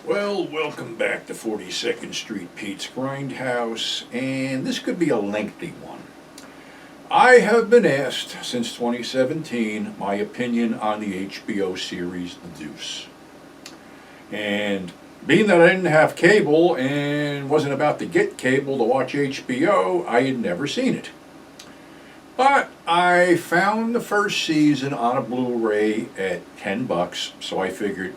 Well, welcome back to 42nd Street Pete's Grindhouse, and this could be a lengthy one. I have been asked since 2017 my opinion on the HBO series The Deuce. And being that I didn't have cable and wasn't about to get cable to watch HBO, I had never seen it. But I found the first season on a Blu-ray at $10, so I figured,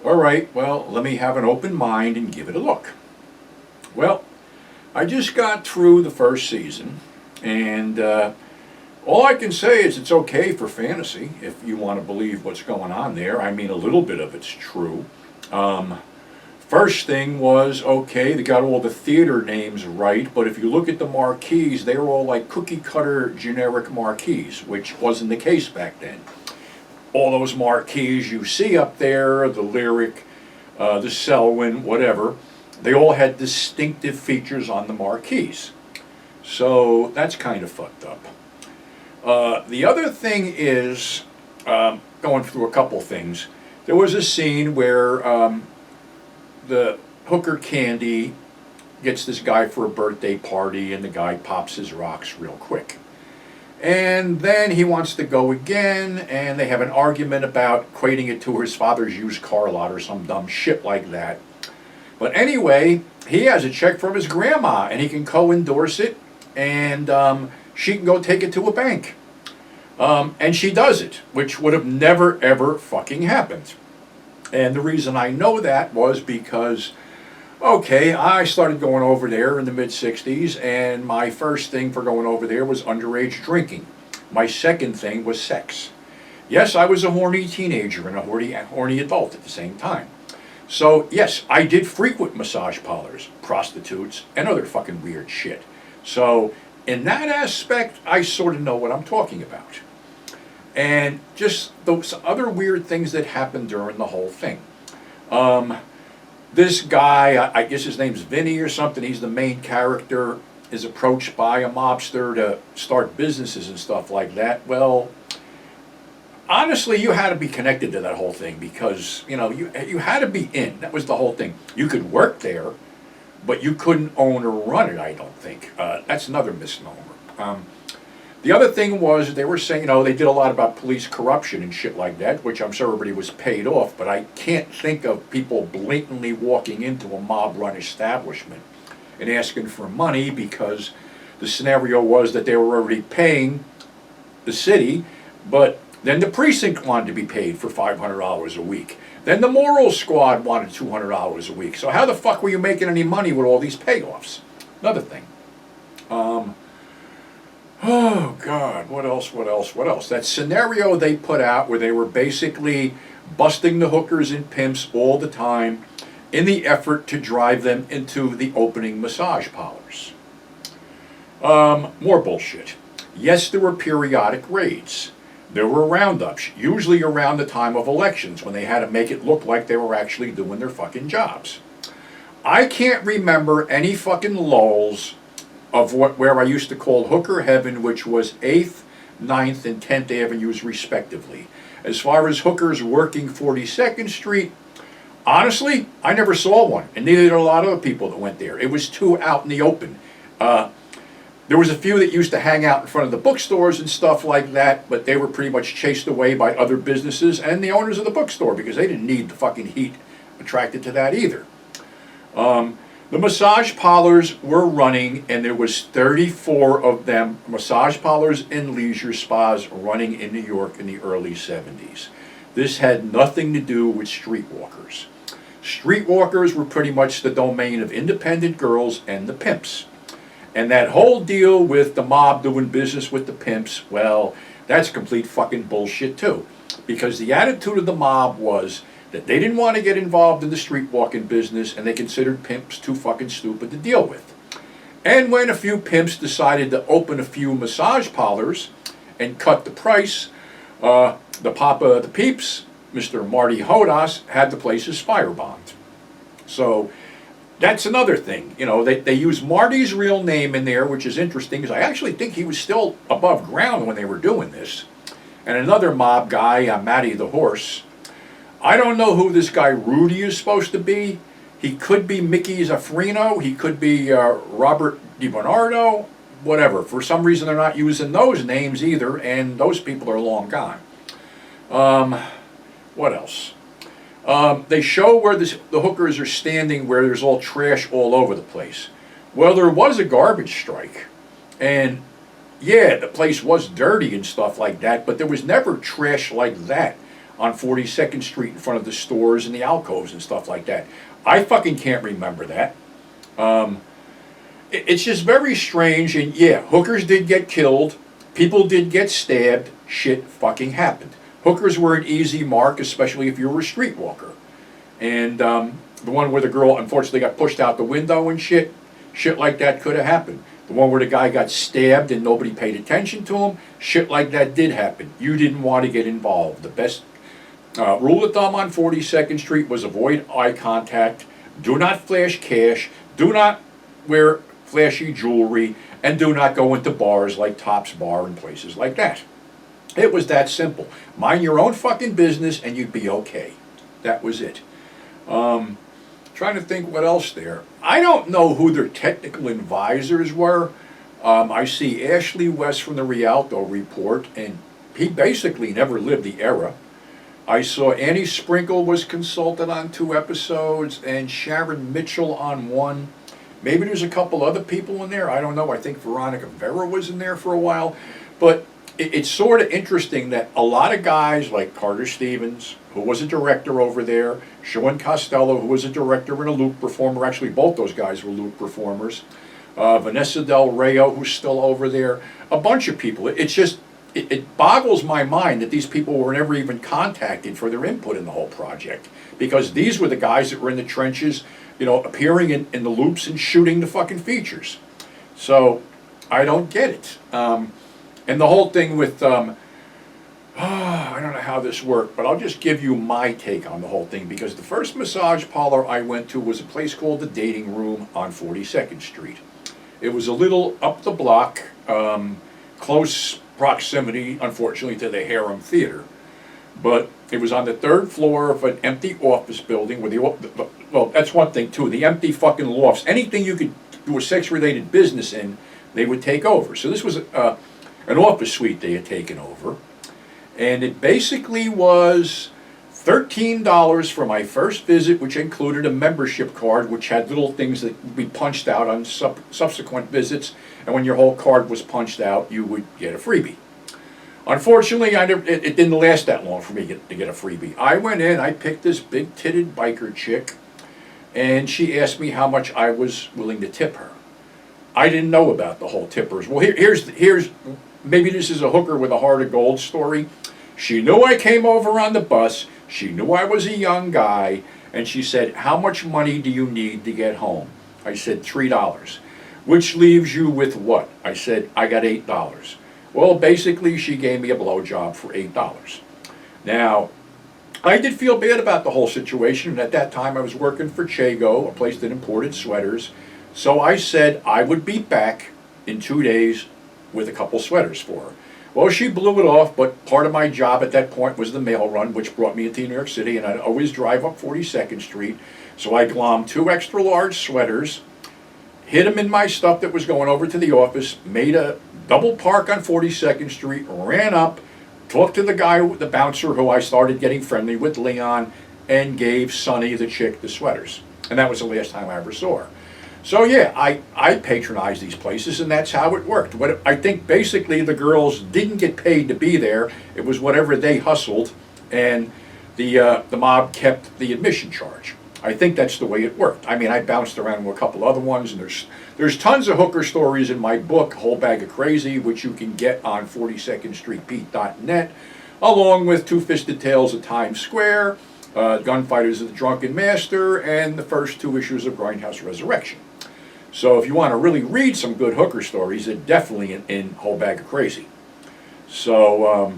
all right, well, let me have an open mind and give it a look. Well, I just got through the first season, and all I can say is it's okay for fantasy, if you want to believe what's going on there. I mean, a little bit of it's true. First thing was, okay, they got all the theater names right, but if you look at the marquees, they were all like cookie-cutter generic marquees, which wasn't the case back then. All those marquees you see up there, the Lyric, the Selwyn, whatever, they all had distinctive features on the marquees. So that's kind of fucked up. The other thing is, going through a couple things, there was a scene where the hooker Candy gets this guy for a birthday party, and the guy pops his rocks real quick. And then he wants to go again, and they have an argument about equating it to his father's used car lot or some dumb shit like that. But anyway, he has a check from his grandma, and he can co-endorse it, and she can go take it to a bank. And she does it, which would have never, ever fucking happened. And the reason I know that was because, okay, I started going over there in the mid-'60s, and my first thing for going over there was underage drinking. My second thing was sex. Yes, I was a horny teenager and a horny adult at the same time. So, yes, I did frequent massage parlors, prostitutes, and other fucking weird shit. So, in that aspect, I sort of know what I'm talking about. And just those other weird things that happened during the whole thing. This guy, I guess his name's Vinny or something, he's the main character, is approached by a mobster to start businesses and stuff like that. Well, honestly, you had to be connected to that whole thing because, you know, you had to be in. That was the whole thing. You could work there, but you couldn't own or run it, I don't think. That's another misnomer. The other thing was they were saying, you know, they did a lot about police corruption and shit like that, which I'm sure everybody was paid off, but I can't think of people blatantly walking into a mob-run establishment and asking for money because the scenario was that they were already paying the city, but then the precinct wanted to be paid for $500 a week. Then the moral squad wanted $200 a week. So how the fuck were you making any money with all these payoffs? Another thing. Oh, God, what else? That scenario they put out where they were basically busting the hookers and pimps all the time in the effort to drive them into the opening massage parlors. More bullshit. Yes, there were periodic raids. There were roundups, usually around the time of elections when they had to make it look like they were actually doing their fucking jobs. I can't remember any fucking lulls of where I used to call Hooker Heaven, which was 8th, 9th, and 10th Avenues respectively. As far as hookers working 42nd Street, honestly, I never saw one, and neither did a lot of other people that went there. It was too out in the open. There was a few that used to hang out in front of the bookstores and stuff like that, but they were pretty much chased away by other businesses and the owners of the bookstore because they didn't need the fucking heat attracted to that either. The massage parlors were running, and there was 34 of them, massage parlors and leisure spas running in New York in the early 70s. This had nothing to do with streetwalkers. Streetwalkers were pretty much the domain of independent girls and the pimps. And that whole deal with the mob doing business with the pimps, well, that's complete fucking bullshit too. Because the attitude of the mob was that they didn't want to get involved in the streetwalking business, and they considered pimps too fucking stupid to deal with. And when a few pimps decided to open a few massage parlors and cut the price, the papa of the peeps, Mr. Marty Hodas, had the places firebombed. So that's another thing. You know, they use Marty's real name in there, which is interesting because I actually think he was still above ground when they were doing this. And another mob guy, Matty the Horse, I don't know who this guy Rudy is supposed to be. He could be Mickey Zaffrino. He could be Robert DiBernardo. Whatever. For some reason, they're not using those names either, and those people are long gone. What else? They show where the hookers are standing, where there's all trash all over the place. Well, there was a garbage strike, and yeah, the place was dirty and stuff like that, but there was never trash like that on 42nd Street in front of the stores and the alcoves and stuff like that. I fucking can't remember that. It's just very strange, and yeah, hookers did get killed, people did get stabbed, shit fucking happened. Hookers were an easy mark, especially if you were a streetwalker. And the one where the girl unfortunately got pushed out the window and shit like that could have happened. The one where the guy got stabbed and nobody paid attention to him, shit like that did happen. You didn't want to get involved. The best rule of thumb on 42nd Street was avoid eye contact, do not flash cash, do not wear flashy jewelry, and do not go into bars like Top's Bar and places like that. It was that simple. Mind your own fucking business and you'd be okay. That was it. Trying to think what else there. I don't know who their technical advisors were. I see Ashley West from the Rialto Report, and he basically never lived the era. I saw Annie Sprinkle was consulted on 2 episodes, and Sharon Mitchell on 1. Maybe there's a couple other people in there. I don't know. I think Veronica Vera was in there for a while. But it's sort of interesting that a lot of guys like Carter Stevens, who was a director over there, Sean Costello, who was a director and a loop performer, actually both those guys were loop performers, Vanessa Del Rio, who's still over there, a bunch of people. It's just, it boggles my mind that these people were never even contacted for their input in the whole project, because these were the guys that were in the trenches, you know, appearing in the loops and shooting the fucking features. So, I don't get it. And the whole thing with, I don't know how this worked, but I'll just give you my take on the whole thing, because the first massage parlor I went to was a place called the Dating Room on 42nd Street. It was a little up the block, close proximity, unfortunately, to the Harem Theater. But it was on the 3rd floor of an empty office building where well, that's one thing too, the empty fucking lofts. Anything you could do a sex-related business in, they would take over. So this was an office suite they had taken over. And it basically was $13 for my first visit, which included a membership card, which had little things that would be punched out on subsequent visits. And when your whole card was punched out, you would get a freebie. Unfortunately, it didn't last that long for me to get a freebie. I went in, I picked this big-titted biker chick, and she asked me how much I was willing to tip her. I didn't know about the whole tippers. Well, here's maybe this is a hooker with a heart of gold story. She knew I came over on the bus. She knew I was a young guy, and she said, "How much money do you need to get home?" I said, $3. Which leaves you with what? I said, I got $8. Well, basically, she gave me a blowjob for $8. Now, I did feel bad about the whole situation, and at that time I was working for Chago, a place that imported sweaters. So I said I would be back in 2 days with a couple sweaters for her. Well, she blew it off, but part of my job at that point was the mail run, which brought me into New York City, and I'd always drive up 42nd Street. So I glommed 2 extra large sweaters, hid them in my stuff that was going over to the office, made a double park on 42nd Street, ran up, talked to the guy, the bouncer who I started getting friendly with, Leon, and gave Sonny, the chick, the sweaters. And that was the last time I ever saw her. So yeah, I patronized these places, and that's how it worked. What I think basically the girls didn't get paid to be there. It was whatever they hustled, and the mob kept the admission charge. I think that's the way it worked. I mean, I bounced around with a couple other ones, and there's tons of hooker stories in my book, Whole Bag of Crazy, which you can get on 42ndstreetpete.net, along with Two Fisted Tales of Times Square, Gunfighters of the Drunken Master, and the first 2 issues of Grindhouse Resurrection. So if you want to really read some good hooker stories, they're definitely in Whole Bag of Crazy. So,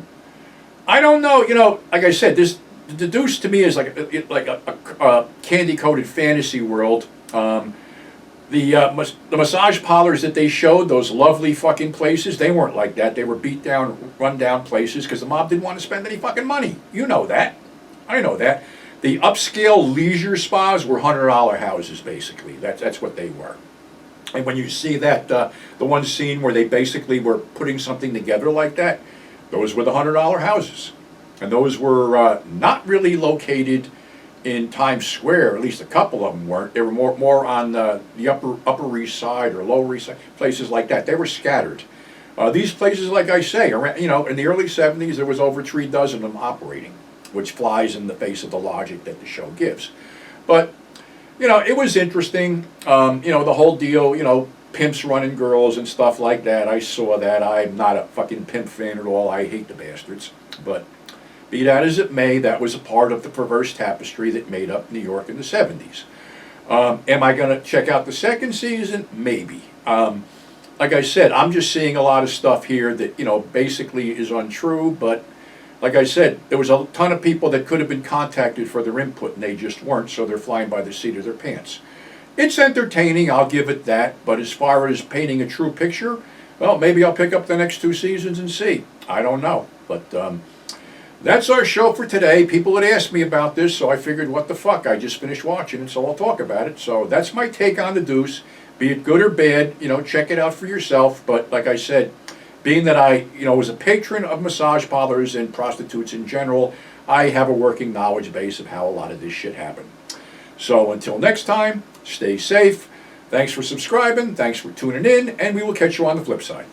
I don't know, you know, like I said, the Deuce to me is like a candy-coated fantasy world. The massage parlors that they showed, those lovely fucking places, they weren't like that. They were beat down, run down places because the mob didn't want to spend any fucking money. You know that. I know that. The upscale leisure spas were $100 houses, basically. That's what they were. And when you see that, the one scene where they basically were putting something together like that, those were the $100 houses. And those were not really located in Times Square, at least a couple of them weren't. They were more on the Upper East Side or Lower East Side, places like that. They were scattered. These places, like I say, around, in the early 70s, there was over 3 dozen of them operating, which flies in the face of the logic that the show gives. But, it was interesting, the whole deal, pimps running girls and stuff like that. I saw that. I'm not a fucking pimp fan at all. I hate the bastards. But be that as it may, that was a part of the perverse tapestry that made up New York in the 70s. Am I going to check out the second season? Maybe. Like I said, I'm just seeing a lot of stuff here that, basically is untrue, but like I said, there was a ton of people that could have been contacted for their input and they just weren't, so they're flying by the seat of their pants. It's entertaining, I'll give it that, but as far as painting a true picture, well, maybe I'll pick up the next 2 seasons and see. I don't know, but that's our show for today. People had asked me about this, so I figured, what the fuck, I just finished watching it, so I'll talk about it. So that's my take on the Deuce. Be it good or bad, check it out for yourself. But like I said, being that I, was a patron of massage parlors and prostitutes in general, I have a working knowledge base of how a lot of this shit happened. So until next time, stay safe. Thanks for subscribing. Thanks for tuning in, and we will catch you on the flip side.